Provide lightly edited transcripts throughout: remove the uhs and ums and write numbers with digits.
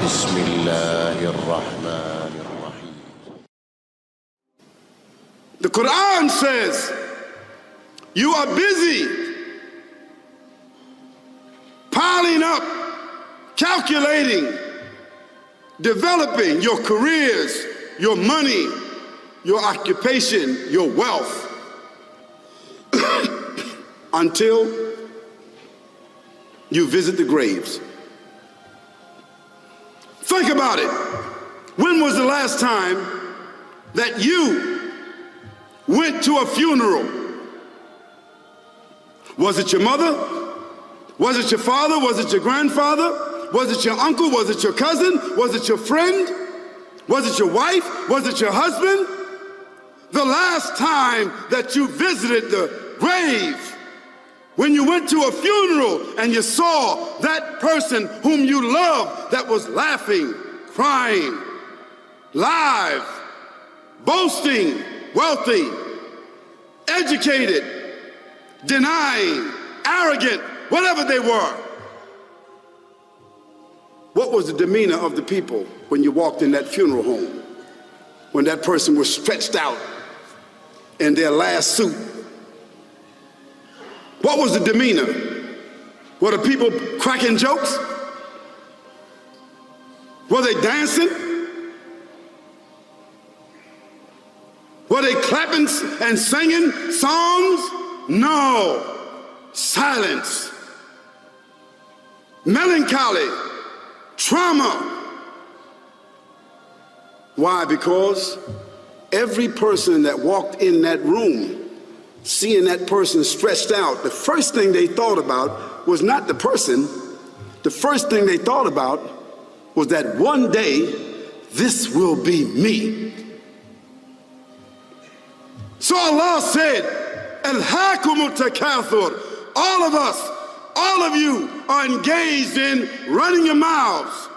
بسم الله الرحمن الرحيم. The Quran says, you are busy piling up, calculating, developing your careers, your money, your occupation, your wealth, until you visit the graves. Think about it. When was the last time that you went to a funeral? Was it your mother? Was it your father? Was it your grandfather? Was it your uncle? Was it your cousin? Was it your friend? Was it your wife? Was it your husband? The last time that you visited the grave, when you went to a funeral and you saw that person whom you loved that was laughing, crying, live, boasting, wealthy, educated, denying, arrogant, whatever they were. What was the demeanor of the people when you walked in that funeral home? When that person was stretched out in their last suit? What was the demeanor? Were the people cracking jokes? Were they dancing? Were they clapping and singing songs? No. Silence. Melancholy. Trauma. Why? Because every person that walked in that room, seeing that person stretched out, the first thing they thought about was not the person. The first thing they thought about was that one day, this will be me. So Allah said, Alhaakumut takathur. All of us, all of you are engaged in running your mouths,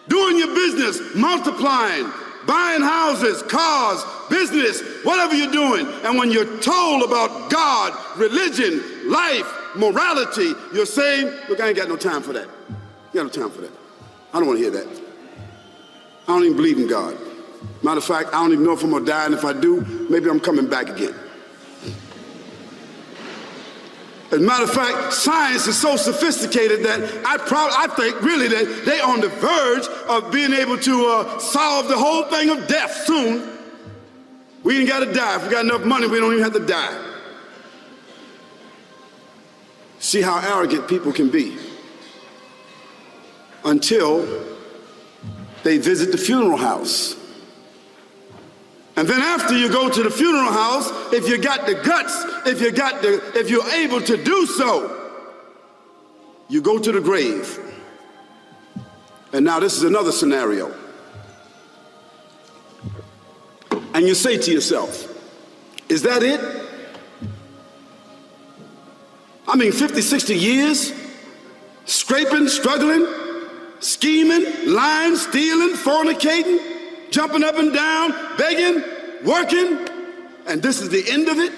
doing your business, multiplying, buying houses, cars, business, whatever you're doing. And when you're told about God, religion, life, morality, you're saying, look, I ain't got no time for that. I got no time for that. I don't want to hear that. I don't even believe in God. Matter of fact, I don't even know if I'm going to die, and if I do, maybe I'm coming back again. As a matter of fact, science is so sophisticated that I think really that they're on the verge of being able to solve the whole thing of death soon. We ain't got to die. If we got enough money, we don't even have to die. See how arrogant people can be until they visit the funeral house. And then after you go to the funeral house, if you got the guts, if you're able to do so, you go to the grave. And now this is another scenario. And you say to yourself, is that it? I mean, 50, 60 years, scraping, struggling, scheming, lying, stealing, fornicating, jumping up and down, begging, working, and this is the end of it?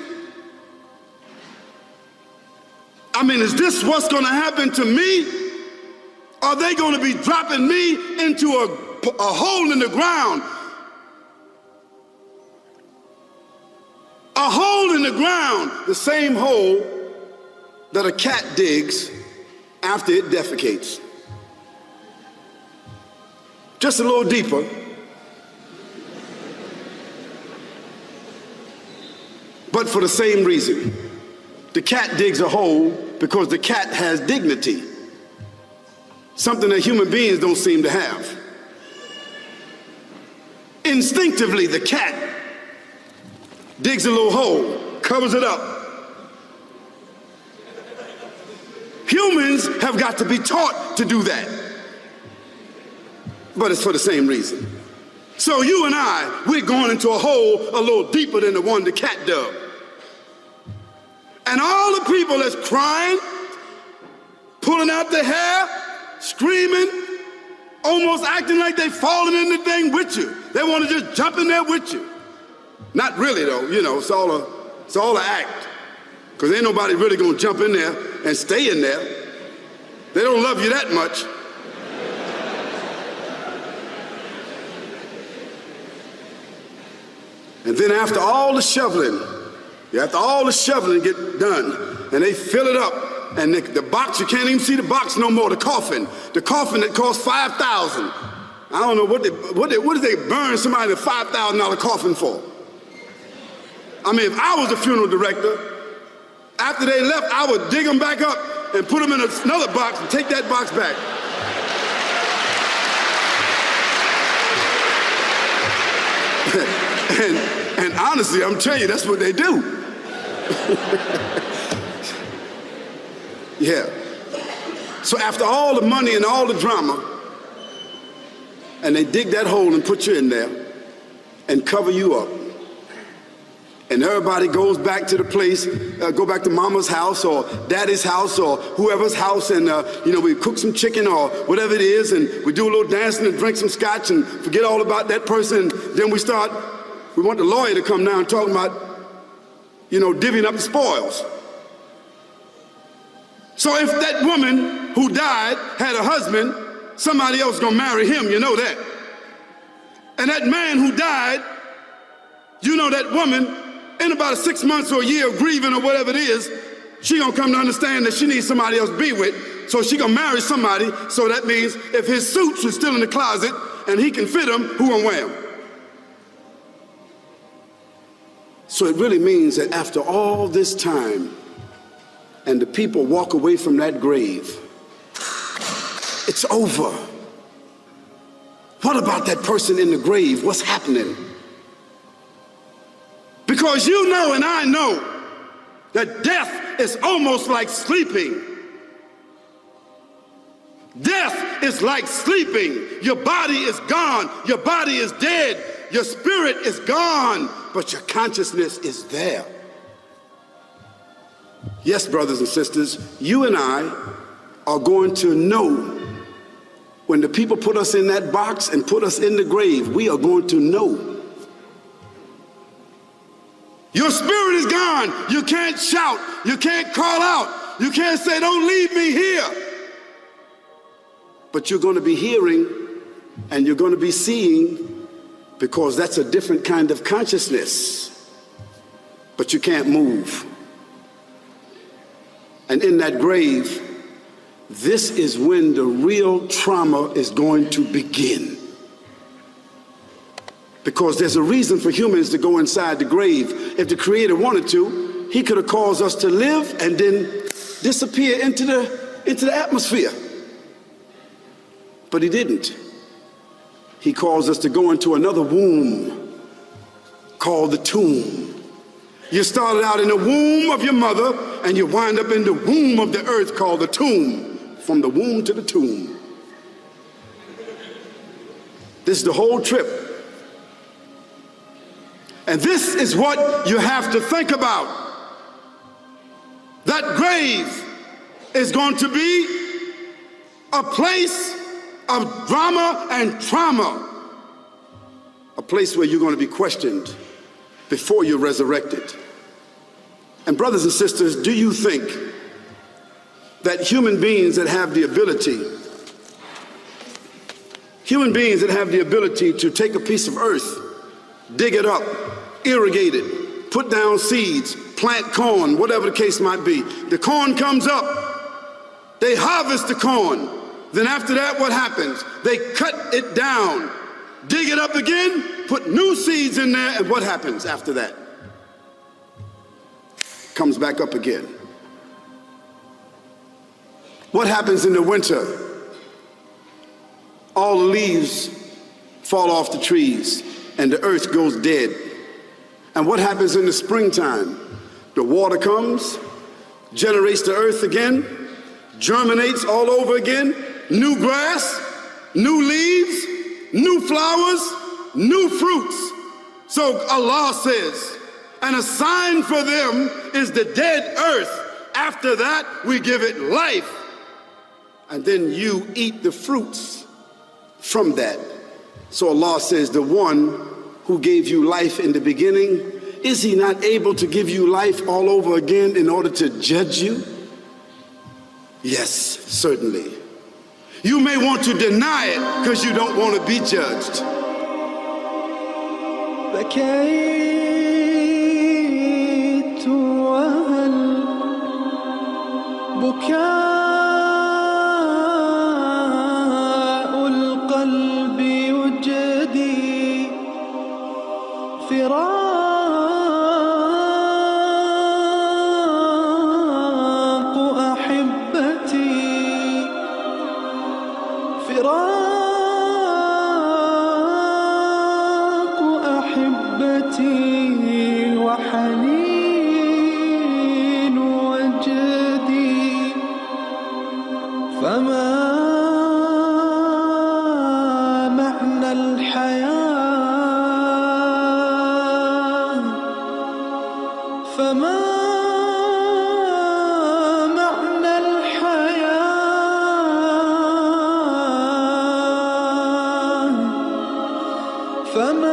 I mean, is this what's going to happen to me? Are they going to be dropping me into a hole in the ground? A hole in the ground, the same hole that a cat digs after it defecates. Just a little deeper. But for the same reason. The cat digs a hole because the cat has dignity. Something that human beings don't seem to have. Instinctively, the cat digs a little hole, covers it up. Humans have got to be taught to do that. But it's for the same reason. So you and I, we're going into a hole a little deeper than the one the cat dug. And all the people that's crying, pulling out their hair, screaming, almost acting like they falling in the thing with you. They want to just jump in there with you. Not really though, you know, it's all an act. Because ain't nobody really gonna jump in there and stay in there. They don't love you that much. And then after all the shoveling get done, and they fill it up, and the box, you can't even see the box no more, the coffin that cost $5,000. I don't know what did they burn somebody in a $5,000 coffin for? I mean, if I was a funeral director, after they left, I would dig them back up and put them in another box and take that box back. and honestly, I'm telling you, that's what they do. Yeah. So after all the money and all the drama, and they dig that hole and put you in there and cover you up, and everybody goes back to the place, go back to mama's house or daddy's house or whoever's house, and we cook some chicken or whatever it is, and we do a little dancing and drink some scotch and forget all about that person. Then we want the lawyer to come down talking about, divvying up the spoils. So if that woman who died had a husband, somebody else gonna marry him, you know that. And that man who died, that woman, in about 6 months or a year of grieving or whatever it is, she gonna come to understand that she needs somebody else to be with, so she gonna marry somebody. So that means if his suits are still in the closet and he can fit them, who gonna wear them? So it really means that after all this time, and the people walk away from that grave, it's over. What about that person in the grave? What's happening? Because you know and I know that death is almost like sleeping. Death is like sleeping. Your body is gone. Your body is dead. Your spirit is gone, but your consciousness is there. Yes, brothers and sisters, you and I are going to know when the people put us in that box and put us in the grave. We are going to know. Your spirit is gone. You can't shout. You can't call out. You can't say, "Don't leave me here." But you're going to be hearing and you're going to be seeing, because that's a different kind of consciousness. But you can't move. And in that grave, this is when the real trauma is going to begin. Because there's a reason for humans to go inside the grave. If the Creator wanted to, he could have caused us to live and then disappear into the atmosphere. But he didn't. He caused us to go into another womb called the tomb. You started out in the womb of your mother, and you wind up in the womb of the earth called the tomb. From the womb to the tomb. This is the whole trip. And this is what you have to think about. That grave is going to be a place of drama and trauma. A place where you're going to be questioned before you're resurrected. And brothers and sisters, do you think that human beings that have the ability to take a piece of earth, dig it up, irrigate it, put down seeds, plant corn, whatever the case might be. The corn comes up, they harvest the corn. Then after that, what happens? They cut it down, dig it up again, put new seeds in there, and what happens after that? Comes back up again. What happens in the winter? All the leaves fall off the trees and the earth goes dead. And what happens in the springtime? The water comes, generates the earth again, germinates all over again, new grass, new leaves, new flowers, new fruits. So Allah says, and a sign for them is the dead earth. After that, we give it life. And then you eat the fruits from that. So Allah says, the one who gave you life in the beginning, is he not able to give you life all over again in order to judge you? Yes, certainly. You may want to deny it because you don't want to be judged. بكيت وهل بكاء القلب يجدي فراق أحبتي فراق أحبتي وحنين وجدي فما معنى الحياة فما معنى الحياة فما